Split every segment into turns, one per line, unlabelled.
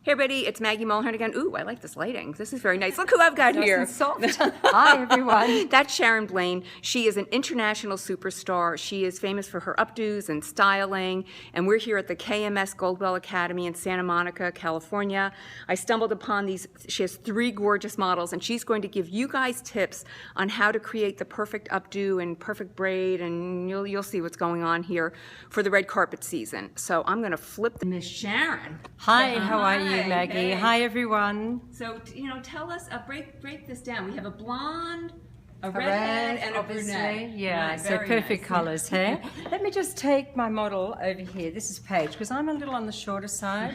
Hey everybody, it's Maggie Mulhern again. Ooh, I like this lighting. This is very nice. Look who I've got
Nice
here.
and soft. Hi everyone.
That's Sharon Blain. She is an international superstar. She is famous for her updos and styling, and we're here at the KMS Goldwell Academy in Santa Monica, California. I stumbled upon these. She has 3 gorgeous models, and she's going to give you guys tips on how to create the perfect updo and perfect braid, and you'll see what's going on here for the red carpet season. So I'm going to flip the Miss Sharon.
Hi, how are you, Maggie?
Hey.
Hi everyone.
So, tell us, break this down. We have a blonde, a
A
redhead, and a
obviously.
brunette.
Yeah,
Right,
so
very
perfect
nice.
colours here. Let me just take my model over here. This is Paige, because I'm a little on the shorter side.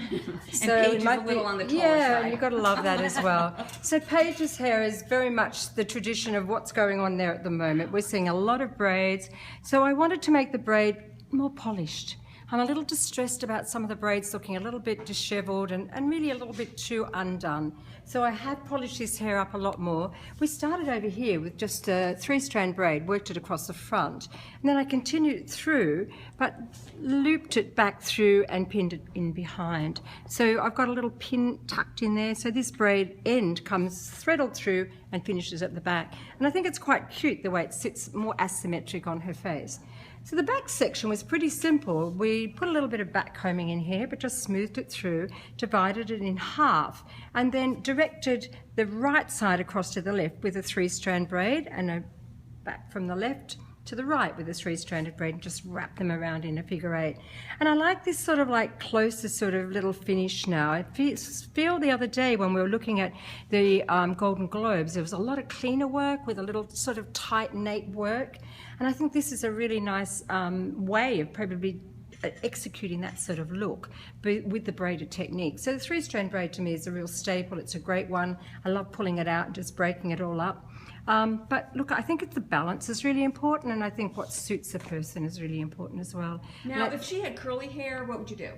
So
Paige
it
is
might
a little
be,
on the taller
yeah,
side.
and you've got to love that as well. So Paige's hair is very much the tradition of what's going on there at the moment. We're seeing a lot of braids. So I wanted to make the braid more polished. I'm a little distressed about some of the braids looking a little bit disheveled and really a little bit too undone. So I have polished this hair up a lot more. We started over here with just a 3-strand braid, worked it across the front, and then I continued it through, but looped it back through and pinned it in behind. So I've got a little pin tucked in there, so this braid end comes threaded through and finishes at the back. And I think it's quite cute the way it sits more asymmetric on her face. So the back section was pretty simple. We put a little bit of back combing in here, but just smoothed it through, divided it in half, and then directed the right side across to the left with a 3-strand braid, and a back from the left to the right with a 3-stranded braid, and just wrap them around in a figure 8. And I like this sort of like closer sort of little finish now. I feel the other day when we were looking at the Golden Globes, there was a lot of cleaner work with a little sort of tight nape work. And I think this is a really nice way of probably executing that sort of look with the braided technique. So the 3-strand braid to me is a real staple. It's a great one. I love pulling it out and just breaking it all up. But look, I think the balance is really important, and I think what suits the person is really important as well.
Now, if she had curly hair, what would you do?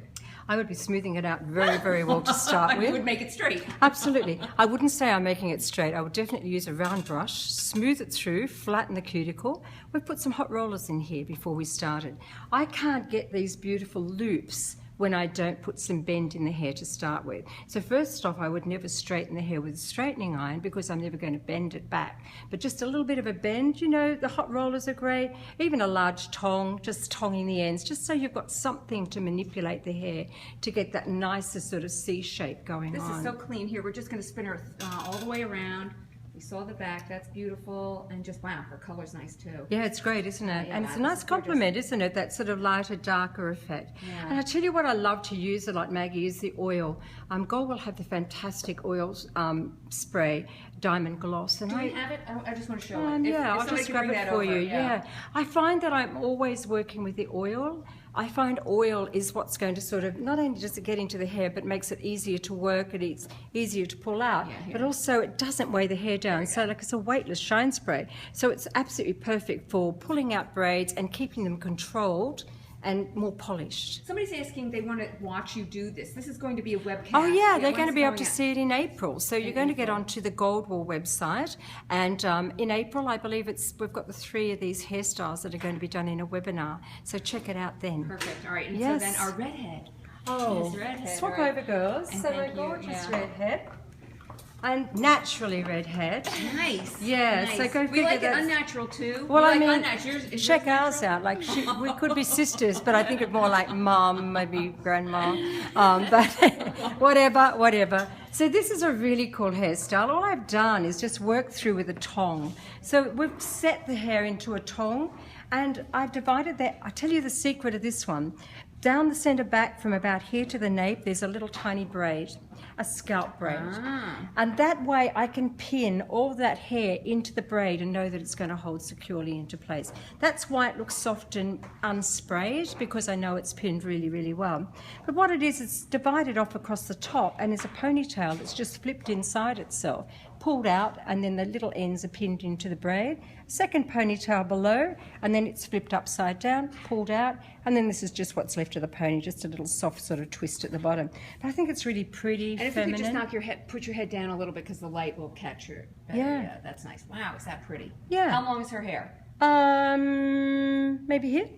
I would be smoothing it out very, very well to start with.
You would make it straight.
Absolutely. I wouldn't say I'm making it straight. I would definitely use a round brush, smooth it through, flatten the cuticle. We've put some hot rollers in here before we started. I can't get these beautiful loops when I don't put some bend in the hair to start with. So first off, I would never straighten the hair with a straightening iron because I'm never going to bend it back. But just a little bit of a bend, the hot rollers are great. Even a large tong, just tonging the ends, just so you've got something to manipulate the hair to get that nicer sort of C shape going on.
This is so clean here. We're just going to spin her all the way around. We saw the back, that's beautiful, and just wow, her color's nice too.
Yeah, it's great, isn't it?
Yeah,
and it's a
this
nice
is
compliment, isn't it? That sort of lighter, darker effect.
Yeah.
And I tell you what I love to use a lot, Maggie, is the oil. Gold will have the fantastic oil spray, Diamond Gloss. And
Do we have it? I just want to show it.
Yeah,
if
I'll just
somebody
grab
could bring
it
that
for
over,
you. Yeah. I find that I'm always working with the oil. I find oil is what's going to sort of, not only does it get into the hair, but makes it easier to work and it's easier to pull out, but also it doesn't weigh the hair down. So like it's a weightless shine spray. So it's absolutely perfect for pulling out braids and keeping them controlled and more polished.
Somebody's asking they want to watch you do this. This is going to be a webcast.
Oh yeah, they're
when's
going to
it
be able
going
to
out?
see it in April. So you're going to get onto the Goldwell website, and in April, I believe we've got the 3 of these hairstyles that are going to be done in a webinar. So check it out then.
Perfect. All right. And
Yes.
so then our redhead.
Oh,
Yes, redhead,
swap
all right.
over, girls.
And
So my
thank you,
gorgeous
yeah.
redhead, and naturally redhead.
Nice.
Yeah,
Nice.
so go
We
figure
like it
that's-
unnatural too.
Well,
We
I
like
mean,
unnatural. Is
check
yours
ours
natural?
out. Like we could be sisters, but I think it's more like mom, maybe grandma. But whatever. So this is a really cool hairstyle. All I've done is just work through with a tong. So we've set the hair into a tong, and I've divided that. I tell you the secret of this one. Down the center back from about here to the nape, there's a little tiny braid, a scalp braid. And that way I can pin all that hair into the braid and know that it's going to hold securely into place. That's why it looks soft and unsprayed, because I know it's pinned really, really well. But what it is, it's divided off across the top, and there's a ponytail that's just flipped inside itself, pulled out, and then the little ends are pinned into the braid. Second ponytail below, and then it's flipped upside down, pulled out, and then this is just what's left of the pony, just a little soft sort of twist at the bottom. But I think it's really pretty,
And if
feminine.
you could just knock your head, put your head down a little bit because the light will catch your.
Yeah.
That's nice. Wow, is that pretty?
Yeah.
How long is her hair?
Maybe here,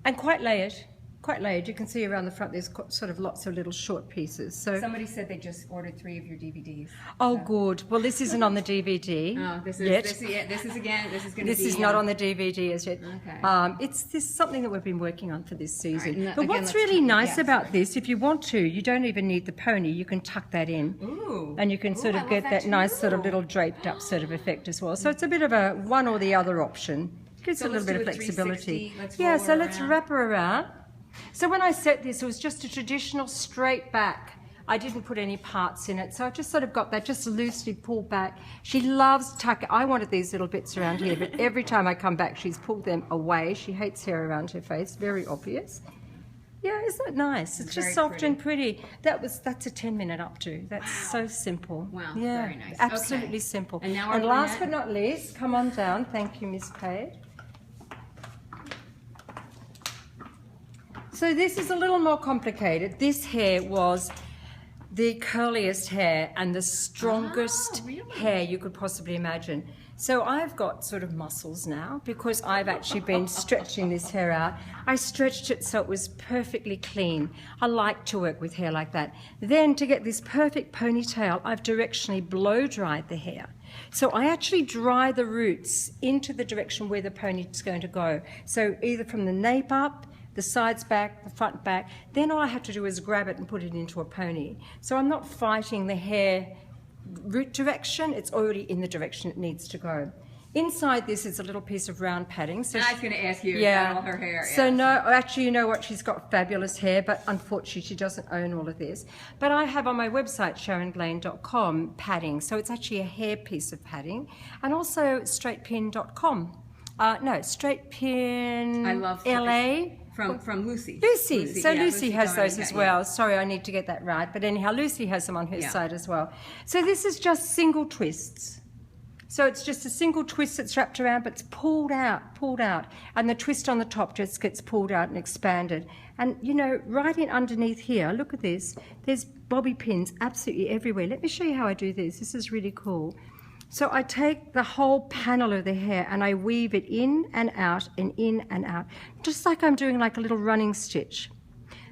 and quite layered. quite laid. You can see around the front there's sort of lots of little short pieces. So
Somebody said they just ordered 3 of your DVDs.
oh, good. Well, this isn't on the DVD.
Oh, this is
yet.
this is going to be.
This is not on the DVD as yet.
Okay.
It's this something that we've been working on for this season.
and
but
again,
what's
let's
really
talk-
nice
yeah,
about
sorry.
this, if you want to, you don't even need the pony. You can tuck that in.
Ooh.
And you can sort
Ooh,
of
I
get
love
that nice sort of
too.
little draped up sort of effect as well. So it's a bit of a one or the other option. Gives
So
a little
let's
bit of
do a
flexibility.
360. Let's
Yeah,
roll
so
her
let's
around.
wrap her around. So when I set this, it was just a traditional straight back. I didn't put any parts in it, so I've just sort of got that just loosely pulled back. She loves tuck. I wanted these little bits around here, but every time I come back, she's pulled them away. She hates hair around her face, very obvious. Yeah, isn't it nice? It's just
Very
soft
pretty.
and pretty. That's a 10-minute updo. That's so simple.
Wow,
yeah,
very nice.
absolutely
Okay.
simple.
And now our
last
brunette.
but not least, come on down. Thank you, Miss Page. So this is a little more complicated. This hair was the curliest hair and the strongest
really?
hair you could possibly imagine. So I've got sort of muscles now because I've actually been stretching this hair out. I stretched it so it was perfectly clean. I like to work with hair like that. Then to get this perfect ponytail, I've directionally blow dried the hair. So I actually dry the roots into the direction where the pony is going to go. So either from the nape up, the sides back, the front back. Then all I have to do is grab it and put it into a pony. So I'm not fighting the hair root direction, it's already in the direction it needs to go. Inside this is a little piece of round padding. So
I was going to ask you
yeah.
about all her hair.
So
yeah.
no, actually, you know what? She's got fabulous hair, but unfortunately, she doesn't own all of this. But I have on my website, SharonBlain.com, padding. So it's actually a hair piece of padding. And also straightpin.com. No, straightpin
I love
LA.
From Lucy.
Lucy. So
yeah,
Lucy has
Cohen,
those as
yeah.
well. Sorry, I need to get that right. But anyhow, Lucy has them on her
Yeah.
side as well. So this is just single twists. So it's just a single twist that's wrapped around, but it's pulled out. And the twist on the top just gets pulled out and expanded. And, you know, right in underneath here, look at this. There's bobby pins absolutely everywhere. Let me show you how I do this. This is really cool. So I take the whole panel of the hair and I weave it in and out and in and out, just like I'm doing like a little running stitch.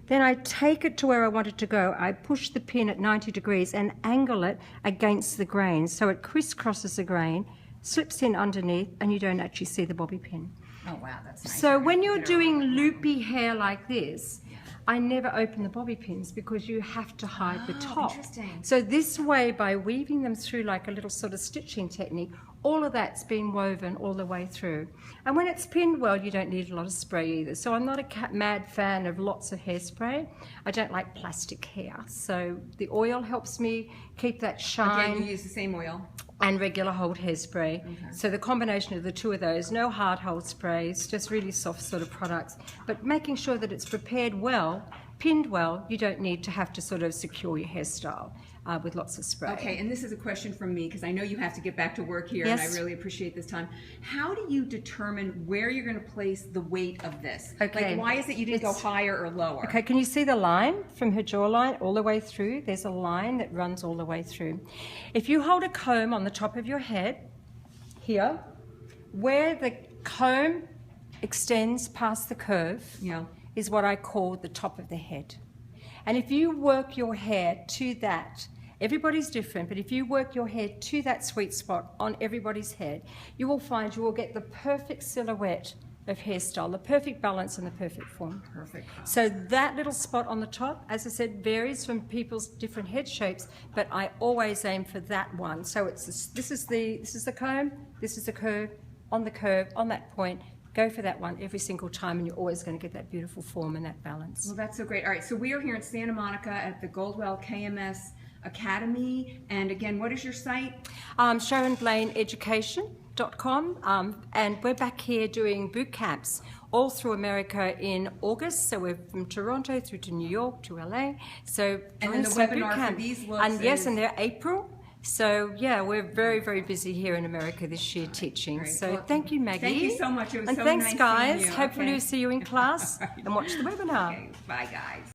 Then I take it to where I want it to go. I push the pin at 90 degrees and angle it against the grain. So it crisscrosses the grain, slips in underneath, and you don't actually see the bobby pin.
Oh, wow, that's nice.
So when you're doing loopy hair like this, I never open the bobby pins because you have to hide the top.
interesting.
So this way, by weaving them through like a little sort of stitching technique, all of that's been woven all the way through. And when it's pinned well, you don't need a lot of spray either. So I'm not a mad fan of lots of hairspray. I don't like plastic hair. So the oil helps me keep that shine.
Again, you use the same oil.
And regular hold hairspray. So the combination of the two of those, no hard hold sprays, just really soft sort of products. But making sure that it's prepared well, pinned well, you don't need to have to sort of secure your hairstyle with lots of spray.
Okay, and this is a question from me because I know you have to get back to work here,
Yes.
and I really appreciate this time. How do you determine where you're going to place the weight of this?
Okay.
Like, why is it you didn't go
It's-
higher or lower?
Okay, can you see the line from her jawline all the way through? There's a line that runs all the way through. If you hold a comb on the top of your head, here, where the comb extends past the curve,
Yeah.
is what I call the top of the head. And if you work your hair to that, everybody's different, but if you work your hair to that sweet spot on everybody's head, you will find you will get the perfect silhouette of hairstyle, the perfect balance and the perfect form.
Perfect.
So that little spot on the top, as I said, varies from people's different head shapes, but I always aim for that one. So it's this is the comb, this is the curve, on that point. Go for that one every single time, and you're always going to get that beautiful form and that balance.
Well, that's so great. All right, so we are here in Santa Monica at the Goldwell KMS Academy. And again, what is your site?
SharonBlainEducation.com, and we're back here doing boot camps all through America in August. So we're from Toronto through to New York to LA. So
And then the
some boot
webinar for
camp.
these
and yes,
is-
and they're April. So yeah, we're very, very busy here in America this year teaching.
Great.
So
Well,
thank you, Maggie.
thank you so much. It was
and
so
thanks,
nice seeing
guys.
you.
Hopefully
Okay.
we'll see you in class
All right.
and watch the webinar.
Okay, bye, guys.